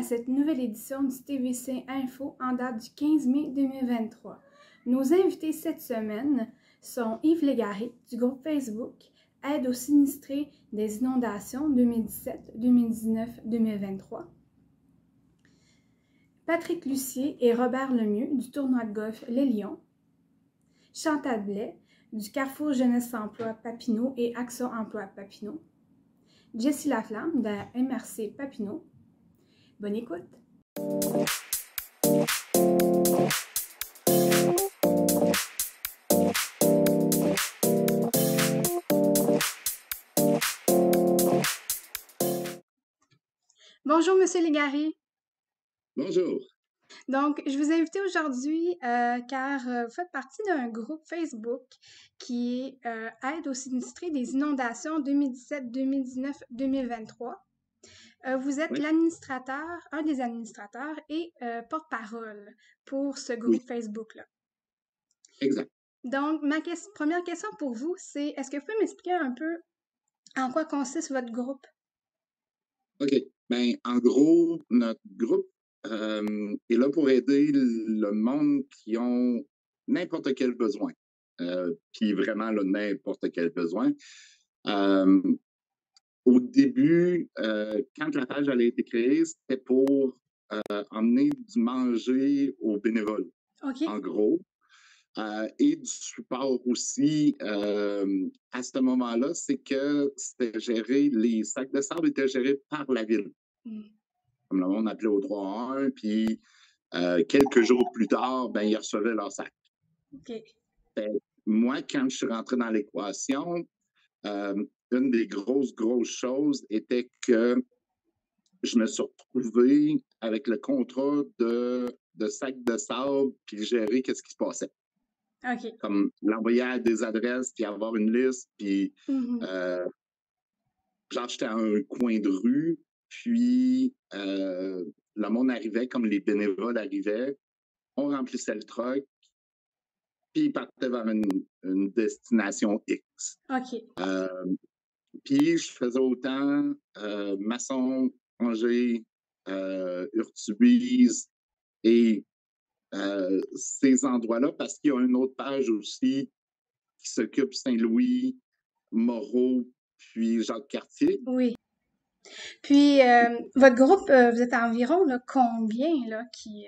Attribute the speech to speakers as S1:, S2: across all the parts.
S1: à cette nouvelle édition du TVC Info en date du 15 mai 2023. Nos invités cette semaine sont Yves Légaré du groupe Facebook Aide aux sinistrés des inondations 2017, 2019, 2023, Patrick Lucier et Robert Lemieux du tournoi de golf Les Lions, Chantal Blais du Carrefour Jeunesse Emploi Papineau et Action Emploi Papineau, Jessie Laflamme de la MRC Papineau. Bonne écoute! Bonjour, Monsieur Légaré.
S2: Bonjour.
S1: Donc, je vous ai invité aujourd'hui car vous faites partie d'un groupe Facebook qui est Aide aux sinistrés des inondations 2017, 2019, 2023. Vous êtes l'administrateur, un des administrateurs et porte-parole pour ce groupe Facebook-là.
S2: Exact.
S1: Donc, ma première question pour vous, c'est est-ce que vous pouvez m'expliquer un peu en quoi consiste votre groupe?
S2: OK. Bien, en gros, notre groupe est là pour aider le monde qui ont n'importe quel besoin. Puis vraiment, n'importe quel besoin. Au début, quand la page a été créée, c'était pour emmener du manger aux bénévoles.
S1: OK.
S2: En gros. Et du support aussi à ce moment-là, c'est que c'était géré, les sacs de sable étaient gérés par la ville. Comme le monde appelait au 3-1, puis quelques jours plus tard, ben, ils recevaient leur sac.
S1: OK.
S2: Moi, quand je suis rentré dans l'équation, une des grosses choses était que je me suis retrouvé avec le contrat de sacs de sable, puis gérer qu'est-ce qui se passait.
S1: OK.
S2: Comme l'envoyer à des adresses, puis avoir une liste, puis genre, j'étais à un coin de rue, puis le monde arrivait, comme les bénévoles arrivaient, on remplissait le truck, puis ils partaient vers une destination X.
S1: OK.
S2: Puis je faisais autant Masson, Angers, Urtubise et ces endroits-là, parce qu'il y a une autre page aussi qui s'occupe Saint-Louis, Moreau, puis Jacques-Cartier.
S1: Oui. Puis, votre groupe, vous êtes environ là, combien là, qui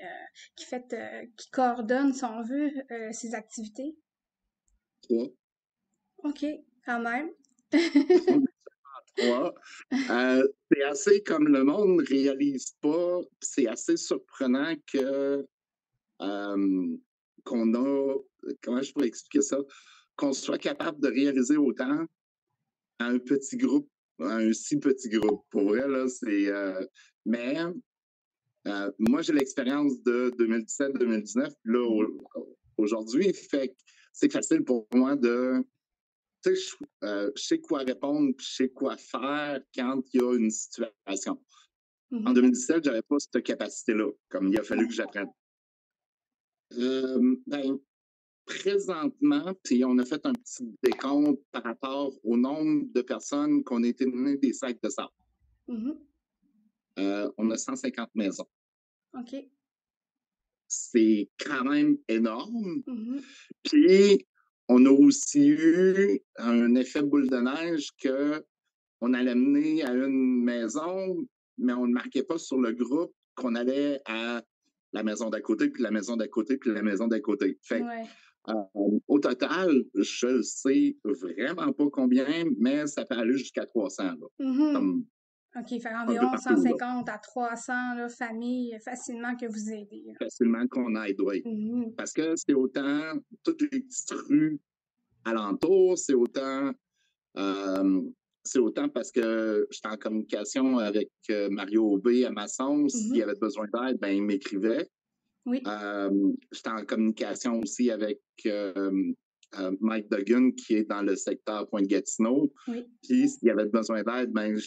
S1: coordonne, si on veut, ces activités?
S2: 3.
S1: OK, quand même.
S2: 3. C'est assez comme le monde ne réalise pas, c'est assez surprenant que qu'on a, comment je pourrais expliquer ça, qu'on soit capable de réaliser autant à un petit groupe, à un si petit groupe. Pour vrai, là, c'est... mais moi, j'ai l'expérience de 2017-2019, là, aujourd'hui, fait que c'est facile pour moi de... Tu sais, je sais quoi répondre, je sais quoi faire quand il y a une situation. En 2017, je n'avais pas cette capacité-là, comme il a fallu que j'apprenne. Ben, présentement, puis on a fait un petit décompte par rapport au nombre de personnes qu'on a été données des sacs de sable. On a 150 maisons.
S1: OK.
S2: C'est quand même énorme. Puis, on a aussi eu un effet boule de neige qu'on allait mener à une maison, mais on ne marquait pas sur le groupe qu'on allait à la maison d'à côté, puis la maison d'à côté, puis la maison d'à côté. Fait au total, je ne sais vraiment pas combien, mais ça peut aller jusqu'à 300. Là, comme
S1: OK, fait environ 150 à 300 là, familles facilement que vous aidez. Là.
S2: Facilement qu'on aide, oui. Parce que c'est autant toutes les petites rues alentours, c'est autant parce que j'étais en communication avec Mario Aubé à Masson. S'il avait besoin d'aide, ben, il m'écrivait.
S1: Oui.
S2: J'étais en communication aussi avec Mike Duggan, qui est dans le secteur Pointe-Gatineau.
S1: Oui.
S2: Puis, s'il y avait besoin d'aide, ben,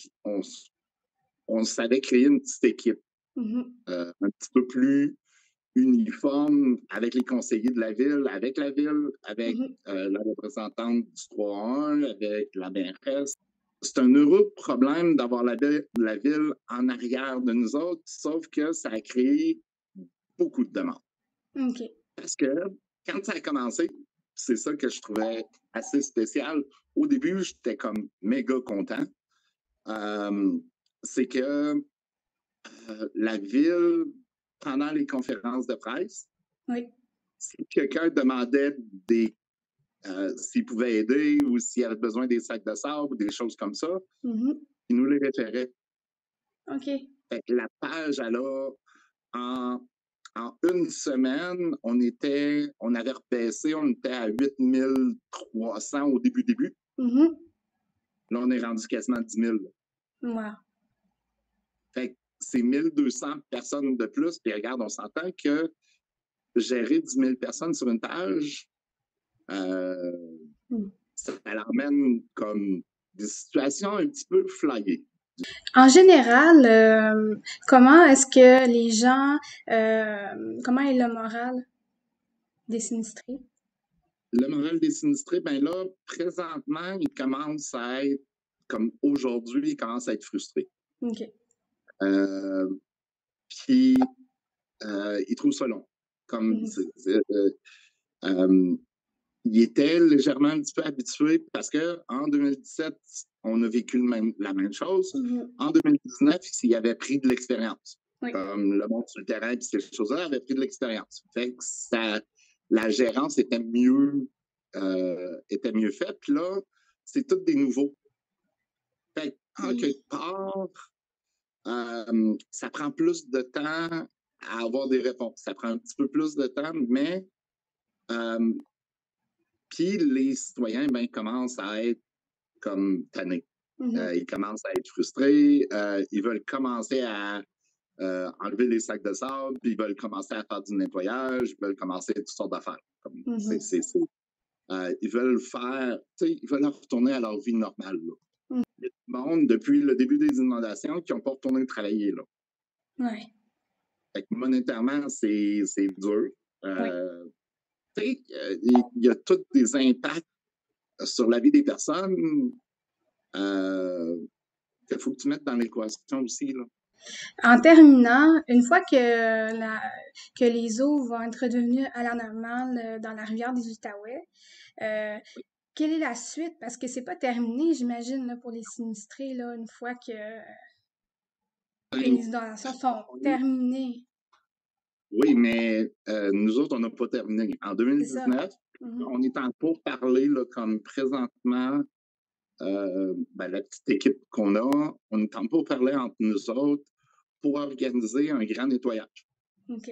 S2: on savait créer une petite équipe un petit peu plus uniforme avec les conseillers de la ville, avec la représentante du 3-1, avec la mairesse. c'est un heureux problème d'avoir la ville en arrière de nous autres, sauf que ça a créé beaucoup de demandes.
S1: OK.
S2: Parce que quand ça a commencé, c'est ça que je trouvais assez spécial. Au début, j'étais comme méga content. Euh, c'est que la ville, pendant les conférences de presse,
S1: Oui.
S2: si quelqu'un demandait s'il pouvait aider ou s'il avait besoin des sacs de sable ou des choses comme ça,
S1: Mhm.
S2: il nous les référait.
S1: OK.
S2: Fait que la page, elle a, en, en une semaine, on avait rebaissé, on était à 8300 au début.
S1: Mhm.
S2: Là, on est rendu quasiment 10 000.
S1: Wow.
S2: Fait que c'est 1200 personnes de plus. Puis regarde, on s'entend que gérer 10 000 personnes sur une page, ça l'emmène comme des situations un petit peu flyées.
S1: En général, comment est-ce que les gens, comment est le moral des sinistrés?
S2: Le moral des sinistrés, ben là, présentement, il commence à être, comme aujourd'hui, il commence à être frustré.
S1: OK.
S2: Euh, Puis, il trouve ça long. Comme,
S1: Mhm.
S2: euh, il était légèrement un petit peu habitué parce qu'en 2017, on a vécu la même chose.
S1: Mhm.
S2: En 2019, il avait pris de l'expérience.
S1: Oui.
S2: Comme le monde sur le terrain et ces choses-là avait pris de l'expérience. Fait que la gérance était mieux faite. Puis là, c'est tout des nouveaux. Fait en quelque part, ça prend plus de temps à avoir des réponses. Ça prend un petit peu plus de temps, mais puis les citoyens ben, commencent à être comme tannés.
S1: Mhm.
S2: Ils commencent à être frustrés. Ils veulent commencer à enlever les sacs de sable, puis ils veulent commencer à faire du nettoyage, ils veulent commencer toutes sortes d'affaires.
S1: Mhm.
S2: Ils veulent ils veulent retourner à leur vie normale. Là.
S1: Mhm.
S2: Il y a du monde, depuis le début des inondations, qui n'ont pas retourné travailler. Là.
S1: Ouais.
S2: Fait que monétairement, c'est dur.
S1: Oui.
S2: Il y a tous des impacts sur la vie des personnes qu'il faut que tu mettes dans l'équation aussi. Là.
S1: En terminant, une fois que les eaux vont être redevenues à la normale dans la rivière des Outaouais, euh, quelle est la suite? Parce que c'est pas terminé, j'imagine, là, pour les sinistrés, là, une fois que
S2: Ben,
S1: les inondations sont
S2: on est
S1: terminées.
S2: Oui, mais nous autres, on n'a pas terminé. En
S1: C'est ça.
S2: 2019,
S1: Mhm.
S2: on est en pourparlers, là, comme présentement, ben, la petite équipe qu'on a, on est en pourparlers entre nous autres pour organiser un grand nettoyage.
S1: OK.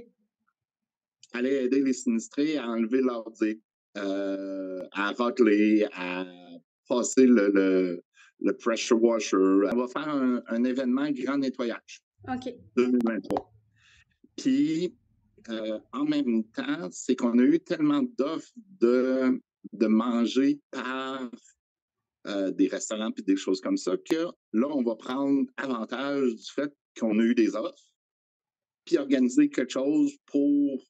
S2: Aller aider les sinistrés à enlever leurs dés, à racler, à passer le pressure washer. On va faire un événement grand nettoyage
S1: OK.
S2: 2023. Puis, en même temps, c'est qu'on a eu tellement d'offres de manger par des restaurants et des choses comme ça que là, on va prendre avantage du fait qu'on a eu des offres, puis organiser quelque chose pour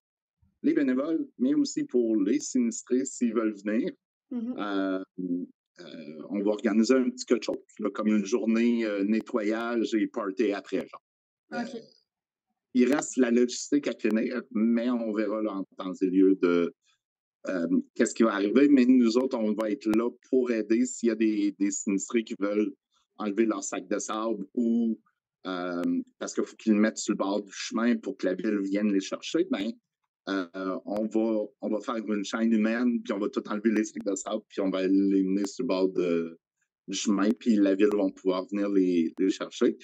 S2: les bénévoles, mais aussi pour les sinistrés s'ils veulent venir.
S1: Mhm.
S2: On va organiser un petit quelque chose, là, comme une journée nettoyage et party après, genre.
S1: OK.
S2: Il reste la logistique à finir, mais on verra là, en temps et lieu de qu'est-ce qui va arriver. Mais nous autres, on va être là pour aider s'il y a des sinistrés qui veulent enlever leur sac de sable ou parce qu'il faut qu'ils le mettent sur le bord du chemin pour que la ville vienne les chercher. Ben, on va faire une chaîne humaine, puis on va tout enlever les sacs de sable, puis on va les mener sur le bord du chemin, puis la ville va pouvoir venir les chercher.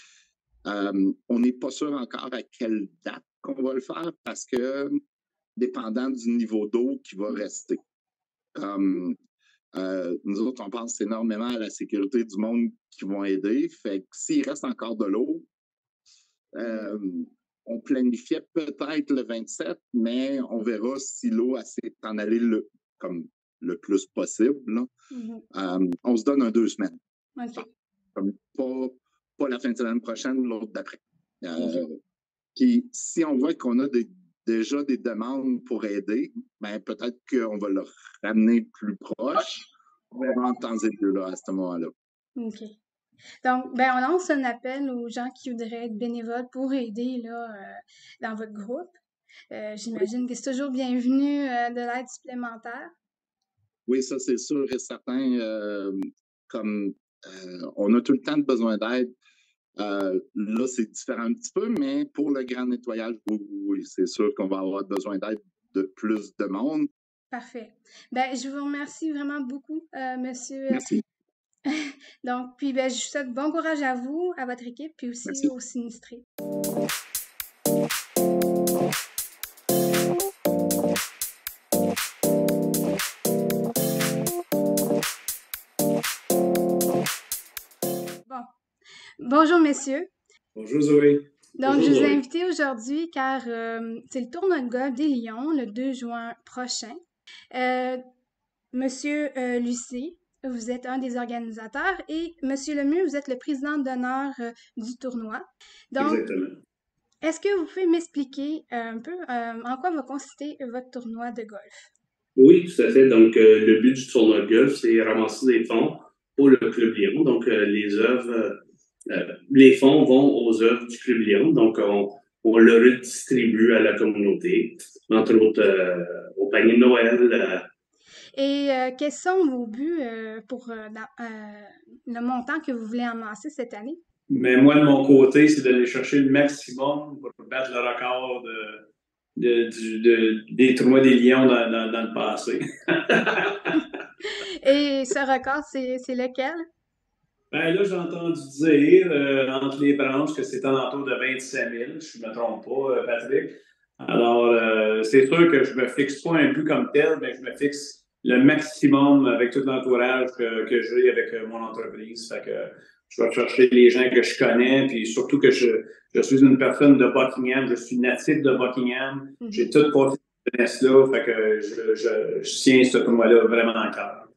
S2: On n'est pas sûr encore à quelle date qu'on va le faire parce que dépendant du niveau d'eau qui va rester. Nous autres, on pense énormément à la sécurité du monde qui vont aider. Fait que s'il reste encore de l'eau,
S1: Mhm.
S2: on planifiait peut-être le 27, mais on verra si l'eau essaie d'en aller comme le plus possible. Là.
S1: Mhm.
S2: On se donne 2 semaines.
S1: OK.
S2: Comme pas la fin de semaine prochaine, l'autre d'après.
S1: OK.
S2: Puis si on voit qu'on a déjà des demandes pour aider, ben peut-être qu'on va leur ramener plus proche. On va en temps et lieu là, à ce moment-là.
S1: OK. Donc, ben, on lance un appel aux gens qui voudraient être bénévoles pour aider là, dans votre groupe. J'imagine que c'est toujours bienvenu de l'aide supplémentaire.
S2: Oui, ça, c'est sûr et certain. Comme on a tout le temps besoin d'aide, là, c'est différent un petit peu, mais pour le grand nettoyage, oui, oui, c'est sûr qu'on va avoir besoin d'aide de plus de monde.
S1: Parfait. Ben, je vous remercie vraiment beaucoup, monsieur.
S2: Merci.
S1: Donc, puis ben, je vous souhaite bon courage à vous, à votre équipe, puis aussi
S2: Merci.
S1: aux sinistrés. Bon. Bonjour, messieurs.
S3: Bonjour Zoé.
S1: Donc,
S3: Bonjour
S1: je vous ai
S3: Zoé.
S1: invité aujourd'hui car c'est le tournoi de golf des Lions le 2 juin prochain. Monsieur Lucie, vous êtes un des organisateurs et Monsieur Lemieux, vous êtes le président d'honneur du tournoi. Donc,
S3: Exactement.
S1: est-ce que vous pouvez m'expliquer un peu en quoi va consister votre tournoi de golf?
S3: Oui, tout à fait. Donc, le but du tournoi de golf, c'est ramasser des fonds pour le Club Lion. Donc, les fonds vont aux œuvres du Club Lion. Donc, on le redistribue à la communauté, entre autres au panier de Noël.
S1: Et quels sont vos buts pour le montant que vous voulez amasser cette année?
S3: Mais moi, de mon côté, c'est d'aller chercher le maximum pour battre le record des tournois des Lions dans le passé.
S1: Et ce record, c'est lequel?
S3: Ben là, j'ai entendu dire entre les branches que c'est alentour de 27 000, si je ne me trompe pas, Patrick. Alors, c'est sûr que je ne me fixe pas un but comme tel, mais je me fixe le maximum avec tout l'entourage que j'ai avec mon entreprise. Fait que je vais chercher les gens que je connais, puis surtout que je suis une personne de Buckingham, je suis natif de Buckingham. J'ai toute porté cette jeunesse-là, fait que je tiens ce tournoi-là vraiment en cœur.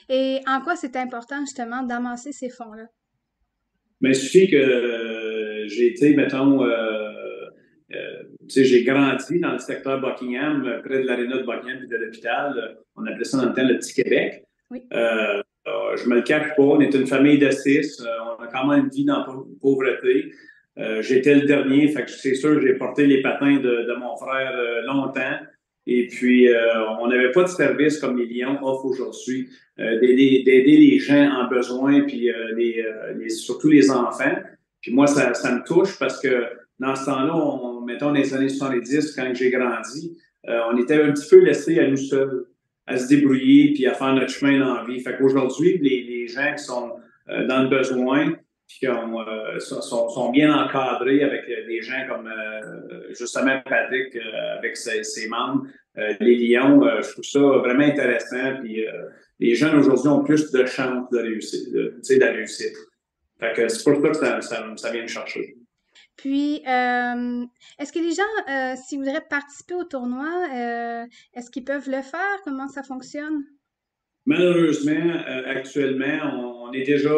S1: Et en quoi c'est important justement d'amasser ces fonds-là?
S3: Mais il suffit que j'ai été, mettons, j'ai grandi dans le secteur Buckingham, près de l'aréna de Buckingham et de l'hôpital. On appelait ça dans le temps le Petit Québec.
S1: Oui.
S3: Je me le cache pas, on est une famille de 6. On a quand même une vie dans la pauvreté. J'étais le dernier, fait que c'est sûr j'ai porté les patins de mon frère longtemps. Et puis, on n'avait pas de service comme les Lions offrent aujourd'hui, d'aider les gens en besoin, puis surtout les enfants. Puis moi, ça me touche parce que dans ce temps-là, mettons dans les années 70, quand j'ai grandi, on était un petit peu laissés à nous seuls, à se débrouiller, puis à faire notre chemin dans la vie. Fait qu'aujourd'hui, les gens qui sont dans le besoin, puis qui sont bien encadrés avec des gens comme justement Patrick, avec ses membres, les Lions, je trouve ça vraiment intéressant. Puis les jeunes aujourd'hui ont plus de chances de la réussite. Fait que c'est pour ça que ça vient me chercher.
S1: Puis, est-ce que les gens, s'ils voudraient participer au tournoi, est-ce qu'ils peuvent le faire? Comment ça fonctionne?
S3: Malheureusement, actuellement, on est déjà,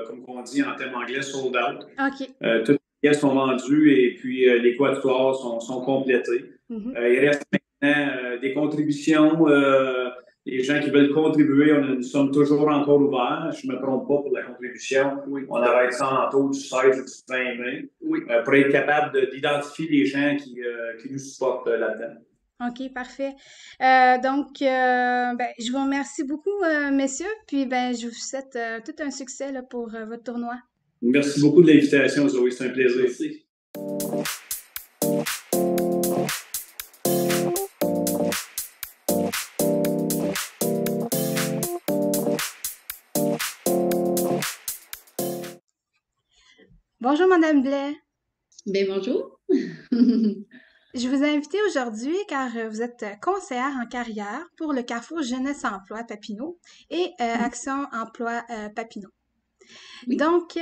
S3: comme on dit en termes anglais, sold out.
S1: OK.
S3: Toutes les pièces sont vendues et puis les quatuors sont complétés.
S1: Mhm.
S3: Il reste maintenant des contributions. Les gens qui veulent contribuer, nous sommes toujours encore ouverts. Je ne me trompe pas pour la contribution. Oui. On arrête ça en taux du 16 ou du 20 mai. Oui. Pour être capable d'identifier les gens qui nous supportent là-dedans.
S1: OK, parfait. Donc, ben, je vous remercie beaucoup, messieurs, puis ben, je vous souhaite tout un succès là, pour votre tournoi.
S3: Merci beaucoup de l'invitation, Zoé. C'est un plaisir. Merci.
S1: Bonjour, Madame Blais.
S4: Bien, bonjour.
S1: Je vous ai invité aujourd'hui car vous êtes conseillère en carrière pour le Carrefour Jeunesse Emploi Papineau et Action Emploi Papineau.
S4: Oui.
S1: Donc,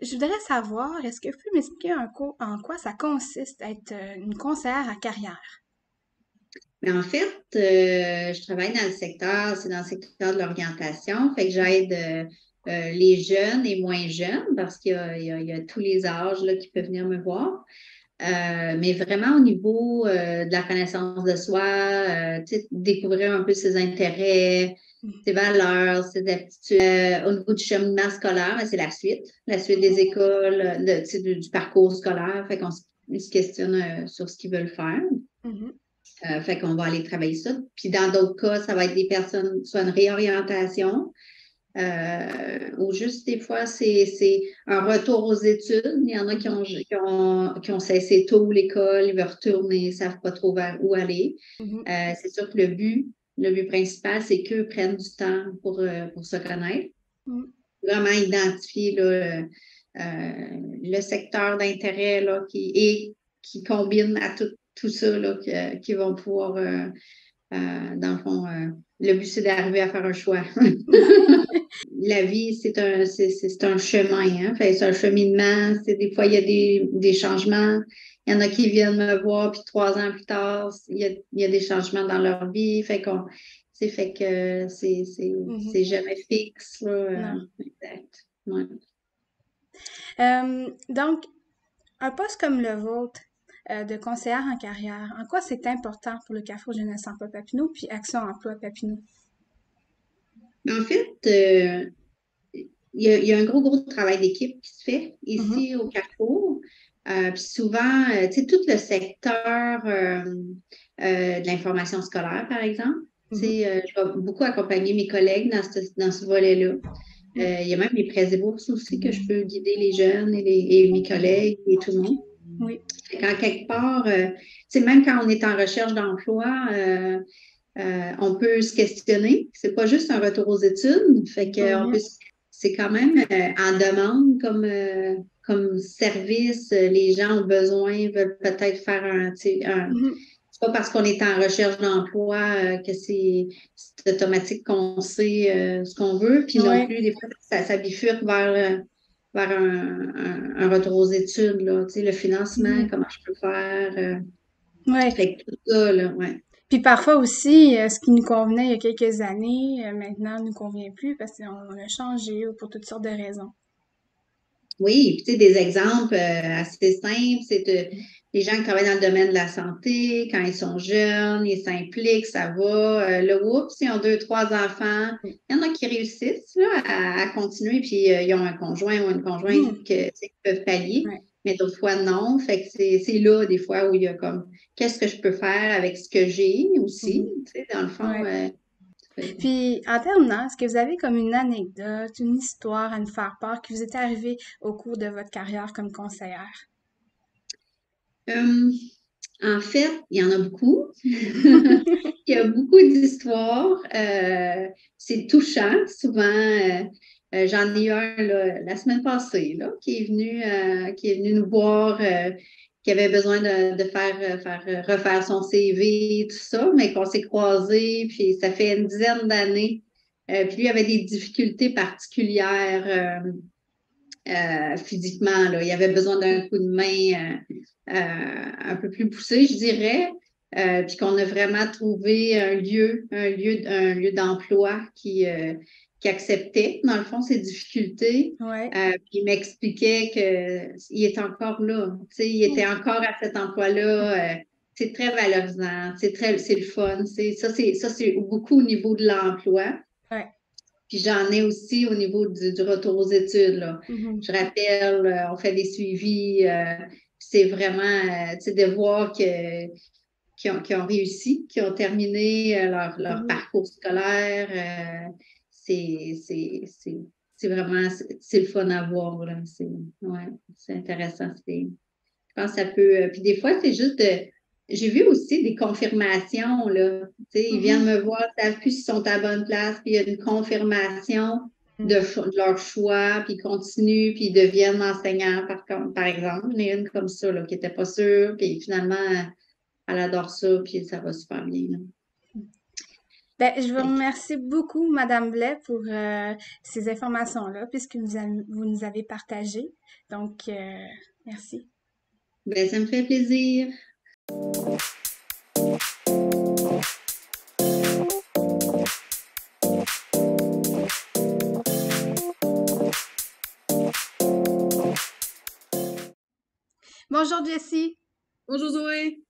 S1: je voudrais savoir, est-ce que vous pouvez m'expliquer en quoi ça consiste d'être une conseillère en carrière?
S4: Mais en fait, je travaille dans le secteur, c'est dans le secteur de l'orientation, fait que j'aide les jeunes et moins jeunes parce qu'il y a tous les âges là, qui peuvent venir me voir. Mais vraiment au niveau de la connaissance de soi, découvrir un peu ses intérêts, ses valeurs, ses aptitudes. Au niveau du cheminement scolaire, c'est la suite des écoles, du parcours scolaire. Fait qu'on se questionne sur ce qu'ils veulent faire. Fait qu'on va aller travailler ça. Puis dans d'autres cas, ça va être des personnes, soit une réorientation, ou juste des fois, c'est un retour aux études. Il y en a qui ont cessé tôt l'école, ils veulent retourner, ils ne savent pas trop vers où aller. C'est sûr que le but principal, c'est qu'eux prennent du temps pour se connaître. Vraiment identifier là, le secteur d'intérêt là, qui combine à tout ça, là, qui vont pouvoir, dans le fond, le but, c'est d'arriver à faire un choix. La vie, c'est un chemin, hein? C'est un cheminement. Des fois, il y a des changements. Il y en a qui viennent me voir, puis 3 ans plus tard, il y a des changements dans leur vie. Fait que c'est jamais fixe. Là, exact. Ouais.
S1: Donc, un poste comme le vôtre, de conseillère en carrière, en quoi c'est important pour le Carrefour Jeunesse Emploi Papineau puis Action Emploi Papineau?
S4: En fait, il y a un gros travail d'équipe qui se fait ici au Carrefour. Puis souvent, tout le secteur de l'information scolaire, par exemple, je vais beaucoup accompagner mes collègues dans ce volet-là. Il y a même les prêts et bourses aussi que je peux guider les jeunes et mes collègues et tout le monde.
S1: Oui.
S4: Quand quelque part, même quand on est en recherche d'emploi, on peut se questionner. C'est pas juste un retour aux études. Fait que c'est quand même en demande comme service. Les gens ont besoin, veulent peut-être faire c'est pas parce qu'on est en recherche d'emploi que c'est automatique qu'on sait ce qu'on veut. Puis non plus, des fois, ça bifurque vers un retour aux études, là, le financement, comment je peux faire. Fait que tout ça, là, ouais.
S1: Puis parfois aussi, ce qui nous convenait il y a quelques années, maintenant ne nous convient plus parce qu'on a changé ou pour toutes sortes de raisons.
S4: Oui, puis des exemples assez simples, c'est les gens qui travaillent dans le domaine de la santé, quand ils sont jeunes, ils s'impliquent, ça va. Ils ont 2, 3 enfants. Il y en a qui réussissent là, à continuer, puis ils ont un conjoint ou une conjointe qui peuvent pallier, mais d'autres fois non. Fait que c'est là, des fois, où il y a comme qu'est-ce que je peux faire avec ce que j'ai aussi, dans le fond.
S1: Puis, en terminant, est-ce que vous avez comme une anecdote, une histoire à nous faire part qui vous est arrivée au cours de votre carrière comme conseillère?
S4: En fait, il y en a beaucoup. Il y a beaucoup d'histoires. C'est touchant. Souvent, j'en ai eu un là, la semaine passée là, qui est venu nous voir, qui avait besoin de refaire son CV, tout ça, mais qu'on s'est croisés, puis ça fait une dizaine d'années. Puis lui il avait des difficultés particulières physiquement. Là. Il avait besoin d'un coup de main un peu plus poussé, je dirais. Puis qu'on a vraiment trouvé un lieu d'emploi qui acceptait, dans le fond, ses difficultés. Puis il m'expliquait qu'il était encore là. Il était encore à cet emploi-là. C'est très valorisant, c'est le fun. Ça, c'est beaucoup au niveau de l'emploi. Puis j'en ai aussi au niveau du retour aux études. Là. Je rappelle, on fait des suivis. C'est vraiment, de voir qu'ils ont réussi, qu'ils ont terminé leur parcours scolaire. C'est vraiment, c'est le fun à voir. Là. C'est intéressant. Je pense que ça peut... puis des fois, c'est juste de... J'ai vu aussi des confirmations, là. Ils viennent me voir, ils ne savent plus s'ils sont à la bonne place, puis il y a une confirmation de leur choix, puis ils continuent, puis ils deviennent enseignants, par exemple. Il y en a une comme ça, là, qui n'était pas sûre, puis finalement, elle adore ça, puis ça va super bien. Là.
S1: Ben, je vous remercie beaucoup, Madame Blais, pour ces informations-là, puisque vous nous avez partagées. Donc, merci.
S4: Ben, ça me fait plaisir.
S1: Bonjour, Jessie.
S5: Bonjour Zoé!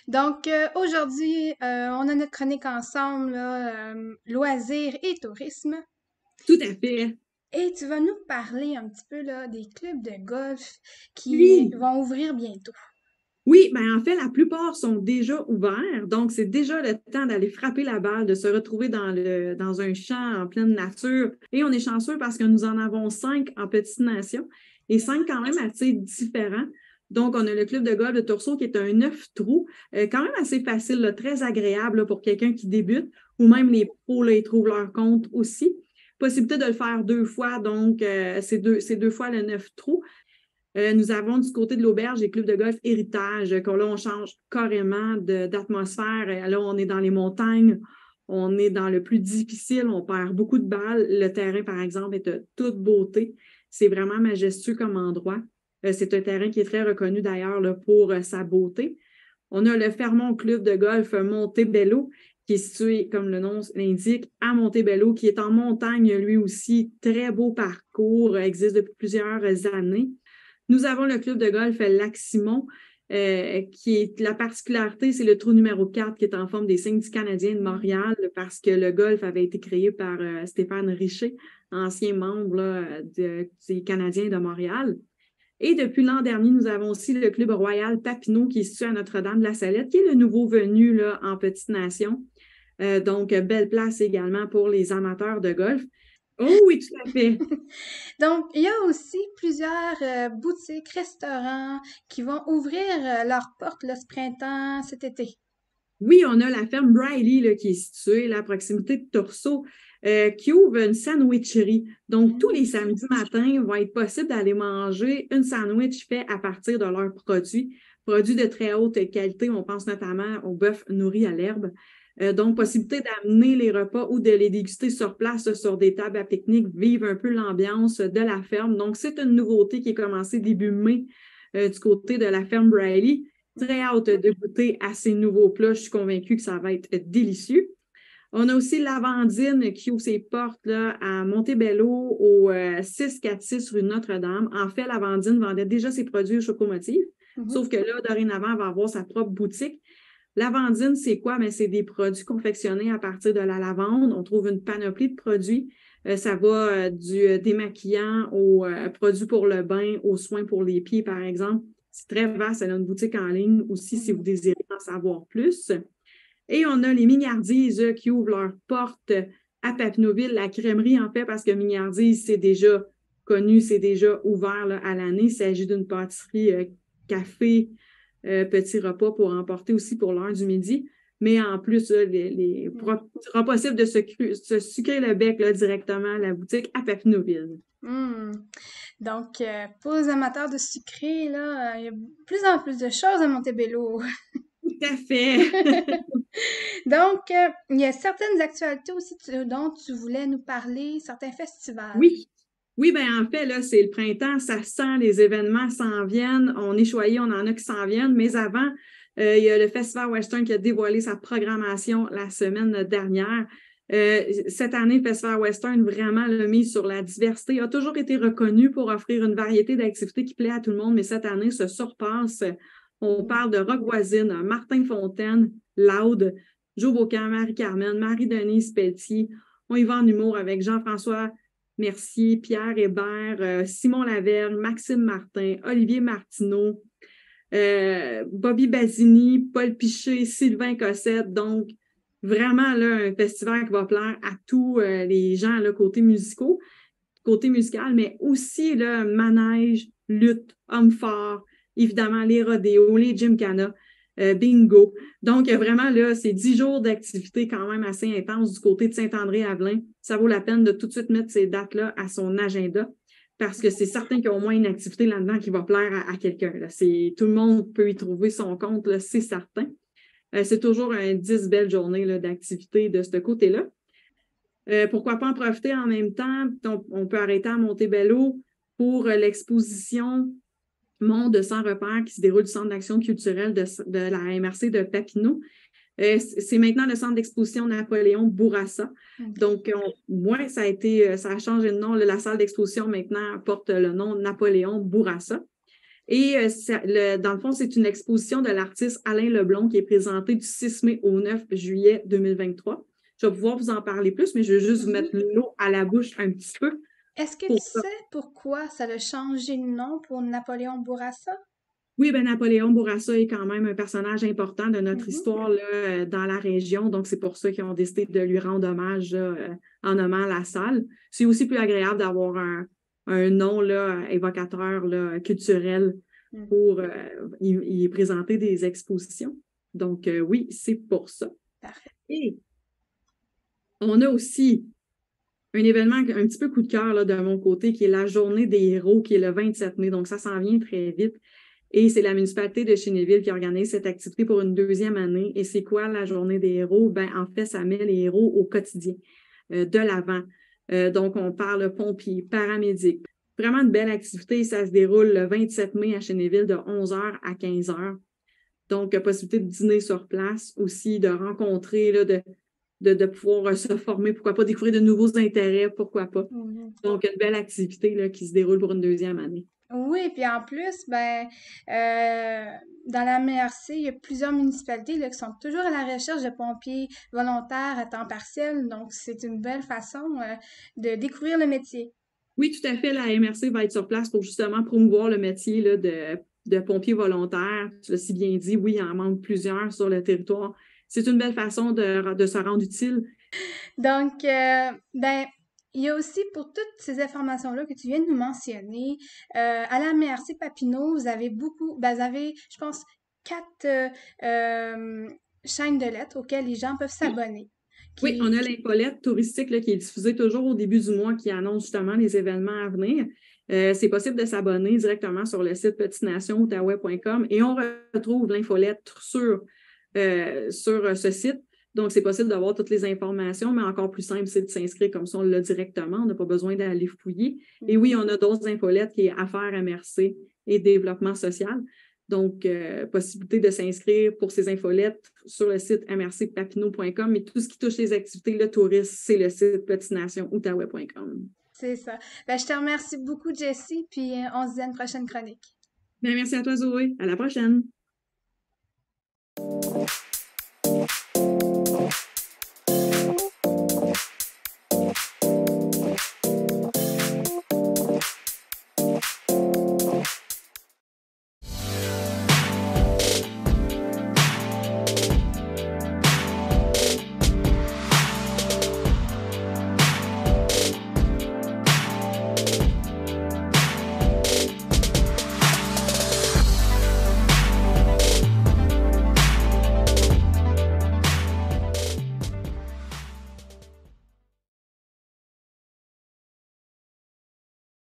S1: Donc, aujourd'hui, on a notre chronique ensemble, là, loisirs et tourisme.
S5: Tout à fait.
S1: Et tu vas nous parler un petit peu là, des clubs de golf qui
S5: Oui.
S1: vont ouvrir bientôt.
S5: Oui, ben en fait, la plupart sont déjà ouverts, donc c'est déjà le temps d'aller frapper la balle, de se retrouver dans un champ en pleine nature. Et on est chanceux parce que nous en avons 5 en petite nation et 5 quand même assez différents. Donc, on a le club de golf de Torceau qui est un 9 trous, quand même assez facile, là, très agréable là, pour quelqu'un qui débute, ou même les pros, là, ils trouvent leur compte aussi. Possibilité de le faire 2 fois, donc c'est deux fois le 9 trous. Nous avons du côté de l'auberge les clubs de golf Héritage, là, on change carrément d'atmosphère. Là, on est dans les montagnes, on est dans le plus difficile, on perd beaucoup de balles. Le terrain, par exemple, est de toute beauté. C'est vraiment majestueux comme endroit. C'est un terrain qui est très reconnu d'ailleurs là, pour sa beauté. On a le Fermont Club de golf Montebello, qui est situé, comme le nom l'indique, à Montebello, qui est en montagne lui aussi. Très beau parcours, existe depuis plusieurs années. Nous avons le club de golf Lac-Simon, qui est la particularité, c'est le trou numéro 4 qui est en forme des signes du Canadien de Montréal parce que le golf avait été créé par Stéphane Richer, ancien membre là, des Canadiens de Montréal. Et depuis l'an dernier, nous avons aussi le club Royal Papineau qui est situé à Notre-Dame-de-la-Salette, qui est le nouveau venu là, en Petite Nation. Donc, belle place également pour les amateurs de golf. Oh oui, tout à fait.
S1: Donc, il y a aussi plusieurs boutiques, restaurants qui vont ouvrir leurs portes là, ce printemps, cet été.
S5: Oui, on a la ferme Briley là, qui est située là, à proximité de Torceau, qui ouvre une sandwicherie. Donc, tous les samedis matins, il va être possible d'aller manger une sandwich fait à partir de leurs produits de très haute qualité. On pense notamment au bœuf nourri à l'herbe. Donc, possibilité d'amener les repas ou de les déguster sur place, sur des tables à pique-nique, vivre un peu l'ambiance de la ferme. Donc, c'est une nouveauté qui est commencée début mai du côté de la ferme Briley. Très hâte de goûter à ces nouveaux plats. Je suis convaincue que ça va être délicieux. On a aussi Lavandine qui ouvre ses portes là, à Montebello au 646 rue Notre-Dame. En fait, Lavandine vendait déjà ses produits au Chocomotive, sauf que là, dorénavant, elle va avoir sa propre boutique. Lavandine, c'est quoi? Bien, c'est des produits confectionnés à partir de la lavande. On trouve une panoplie de produits. Ça va du démaquillant aux produits pour le bain, aux soins pour les pieds, par exemple. C'est très vaste. Elle a une boutique en ligne aussi si vous désirez en savoir plus. Et on a les Mignardises qui ouvrent leurs portes à Papineauville, la crèmerie en fait, parce que Mignardises, c'est déjà connu, c'est déjà ouvert là, à l'année. Il s'agit d'une pâtisserie café, petit repas pour emporter aussi pour l'heure du midi. Mais en plus, il sera possible de se sucrer le bec là, directement à la boutique à Papineauville.
S1: Donc, pour les amateurs de sucré, là, il y a de plus en plus de choses à Montebello.
S5: Tout à fait.
S1: Donc, il y a certaines actualités aussi dont tu voulais nous parler, certains festivals.
S5: Oui. Oui, bien en fait, là, c'est le printemps, ça sent, les événements s'en viennent. On est choyés, on en a qui s'en viennent. Mais avant, il y a le Festival Western qui a dévoilé sa programmation la semaine dernière. Cette année, le Festival Western, vraiment le mise sur la diversité, a toujours été reconnu pour offrir une variété d'activités qui plaît à tout le monde, mais cette année se surpasse. On parle de Rock Voisine, Martin Fontaine, Loud, Joe Bocan, Marie-Carmen, Marie-Denise Pelletier. On y va en humour avec Jean-François Mercier, Pierre Hébert, Simon Lavergne, Maxime Martin, Olivier Martineau, Bobby Basini, Paul Piché, Sylvain Cossette. Donc, vraiment, là, un festival qui va plaire à tous les gens, là, côté musical, mais aussi, là, manège, lutte, homme fort, évidemment, les rodéos, les gymkhana, bingo. Donc, vraiment, là, c'est 10 jours d'activité quand même assez intense du côté de Saint-André-Avelin. Ça vaut la peine de tout de suite mettre ces dates-là à son agenda parce que c'est certain qu'il y a au moins une activité là-dedans qui va plaire à quelqu'un. Là. Tout le monde peut y trouver son compte, là, c'est certain. C'est toujours 10 belles journées là, d'activité de ce côté-là. Pourquoi pas en profiter en même temps? On peut arrêter à Montebello pour l'exposition Monde sans repère qui se déroule du Centre d'action culturelle de la MRC de Papineau. C'est maintenant le centre d'exposition Napoléon Bourassa. Donc, ça a changé de nom. La salle d'exposition maintenant porte le nom Napoléon Bourassa. Et dans le fond, c'est une exposition de l'artiste Alain Leblond qui est présentée du 6 mai au 9 juillet 2023. Je vais pouvoir vous en parler plus, mais je vais juste vous mettre l'eau à la bouche un petit peu.
S1: Est-ce que tu sais pourquoi ça a changé de nom pour Napoléon Bourassa?
S5: Oui, ben Napoléon Bourassa est quand même un personnage important de notre histoire là, dans la région. Donc, c'est pour ça qu'ils ont décidé de lui rendre hommage là, en nommant la salle. C'est aussi plus agréable d'avoir un nom là, évocateur là, culturel pour y présenter des expositions. Donc, oui, c'est pour ça.
S1: Parfait.
S5: Et on a aussi un événement un petit peu coup de cœur là, de mon côté, qui est la Journée des héros, qui est le 27 mai. Donc, ça s'en vient très vite. Et c'est la municipalité de Chénéville qui organise cette activité pour une 2e année. Et c'est quoi la Journée des héros? Ben, en fait, ça met les héros au quotidien de l'avant. Donc, on parle pompiers, paramédics. Vraiment une belle activité. Ça se déroule le 27 mai à Chénéville de 11h à 15h. Donc, possibilité de dîner sur place aussi, de rencontrer, là, de pouvoir se former, pourquoi pas, découvrir de nouveaux intérêts, pourquoi pas. Donc, une belle activité là, qui se déroule pour une 2e année.
S1: Oui, puis en plus, dans la MRC, il y a plusieurs municipalités là, qui sont toujours à la recherche de pompiers volontaires à temps partiel. Donc, c'est une belle façon de découvrir le métier.
S5: Oui, tout à fait. La MRC va être sur place pour justement promouvoir le métier là, de pompier volontaire. Tu l'as si bien dit, oui, il en manque plusieurs sur le territoire. C'est une belle façon de se rendre utile.
S1: Donc, il y a aussi pour toutes ces informations-là que tu viens de nous mentionner, à la MRC Papineau, vous avez je pense, 4 chaînes de lettres auxquelles les gens peuvent s'abonner.
S5: Oui, on a l'infolette touristique là, qui est diffusée toujours au début du mois qui annonce justement les événements à venir. C'est possible de s'abonner directement sur le site petitnationoutaouais.com et on retrouve l'infolette sur ce site. Donc, c'est possible d'avoir toutes les informations, mais encore plus simple, c'est de s'inscrire comme ça, on l'a directement. On n'a pas besoin d'aller fouiller. Et oui, on a d'autres infolettes qui est Affaires MRC et Développement social. Donc, possibilité de s'inscrire pour ces infolettes sur le site mrcpapineau.com. Mais tout ce qui touche les activités, le tourisme, c'est le site petitnationoutaouais.com.
S1: C'est ça. Je te remercie beaucoup, Jessie, puis on se dit à une prochaine chronique.
S5: Bien, merci à toi, Zoé. À la prochaine.